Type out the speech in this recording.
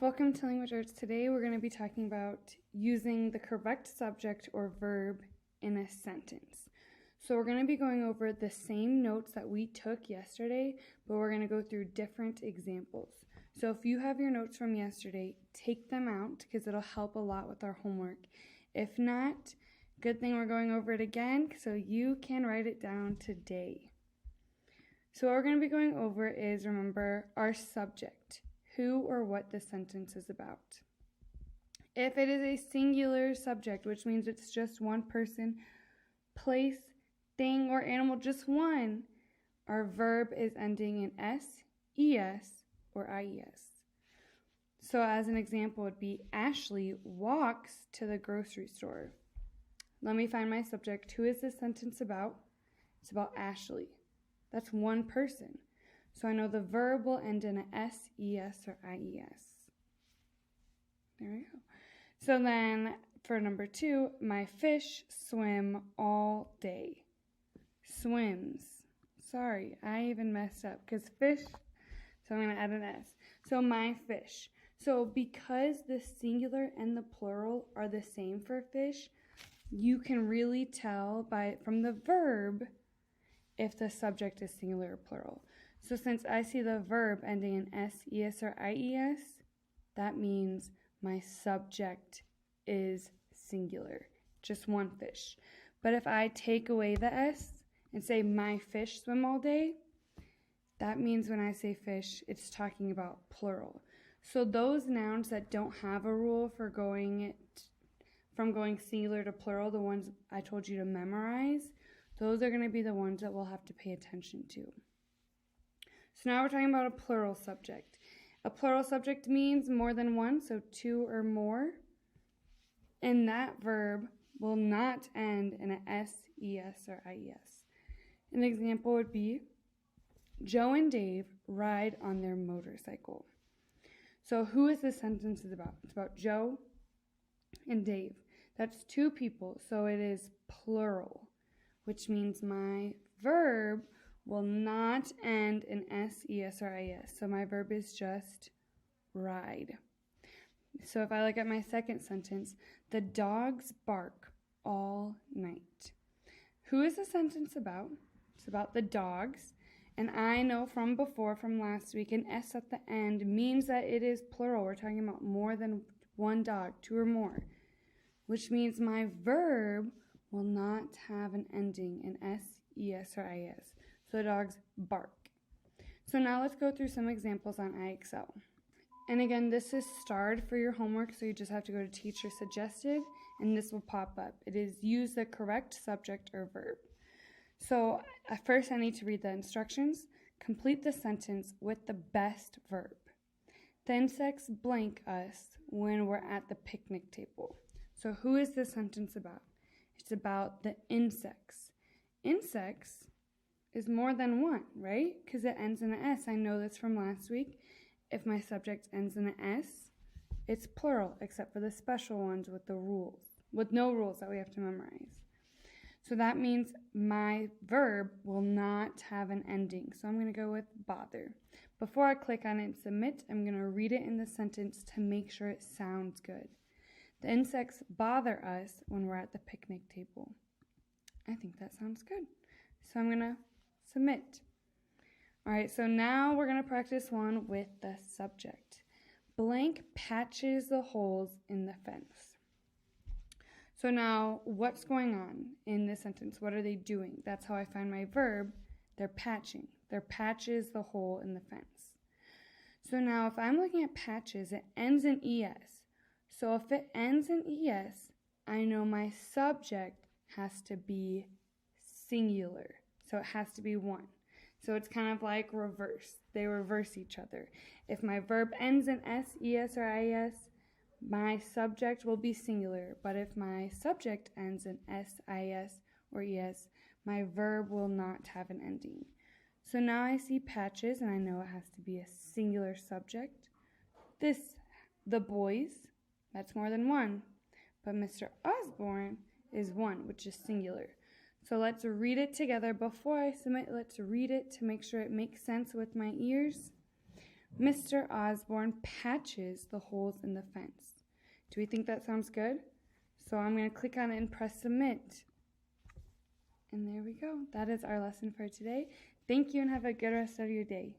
Welcome to Language Arts. Today we're going to be talking about using the correct subject or verb in a sentence. So we're going to be going over the same notes that we took yesterday, but we're going to go through different examples. So if you have your notes from yesterday, take them out because it'll help a lot with our homework. If not, good thing we're going over it again so you can write it down today. So what we're going to be going over is, remember, our subject. Who or what the sentence is about. If it is a singular subject, which means it's just one person, place, thing, or animal, just one, our verb is ending in S, ES, or IES. So as an example would be, Ashley walks to the grocery store. Let me find my subject. Who is this sentence about? It's about Ashley. That's one person. So I know the verb will end in a S, ES, or IES. There we go. So then for number 2, my fish swim all day. Swims. Sorry, I even messed up because fish, so I'm going to add an S. So my fish. So because the singular and the plural are the same for fish, you can really tell from the verb if the subject is singular or plural. So since I see the verb ending in S, ES, or IES, that means my subject is singular, just one fish. But if I take away the S and say my fish swim all day, that means when I say fish, it's talking about plural. So those nouns that don't have a rule for going singular to plural, the ones I told you to memorize, those are going to be the ones that we'll have to pay attention to. So now we're talking about a plural subject. A plural subject means more than one, so 2 or more. And that verb will not end in an S, ES, or IES. An example would be, Joe and Dave ride on their motorcycle. So who is this sentence about? It's about Joe and Dave. That's 2 people, so it is plural, which means my verb will not end in S, ES, or IES. So my verb is just ride. So if I look at my second sentence, the dogs bark all night. Who is the sentence about? It's about the dogs. And I know from last week, an S at the end means that it is plural. We're talking about more than one dog, 2 or more, which means my verb will not have an ending in S, ES, or IES. So the dogs bark. So now let's go through some examples on iExcel. And again, this is starred for your homework, so you just have to go to Teacher Suggested, and this will pop up. It is use the correct subject or verb. So at first I need to read the instructions. Complete the sentence with the best verb. The insects blank us when we're at the picnic table. So who is this sentence about? It's about the insects. Insects is more than one, right? Because it ends in an S. I know this from last week. If my subject ends in an S, it's plural, except for the special ones with no rules that we have to memorize. So that means my verb will not have an ending. So I'm going to go with bother. Before I click on it and submit, I'm going to read it in the sentence to make sure it sounds good. The insects bother us when we're at the picnic table. I think that sounds good. So I'm going to submit. All right, so now we're going to practice one with the subject. Blank patches the holes in the fence. So now, what's going on in this sentence? What are they doing? That's how I find my verb. They're patching. Their patches the hole in the fence. So now, if I'm looking at patches, it ends in ES. So if it ends in ES, I know my subject has to be singular. So it has to be one. So it's kind of like reverse. They reverse each other. If my verb ends in S, ES, or IES, my subject will be singular. But if my subject ends in S, IES, or ES, my verb will not have an ending. So now I see patches, and I know it has to be a singular subject. The boys, that's more than one. But Mr. Osborne is one, which is singular. So let's read it together. Before I submit, let's read it to make sure it makes sense with my ears. Mr. Osborne patches the holes in the fence. Do we think that sounds good? So I'm going to click on it and press submit. And there we go. That is our lesson for today. Thank you and have a good rest of your day.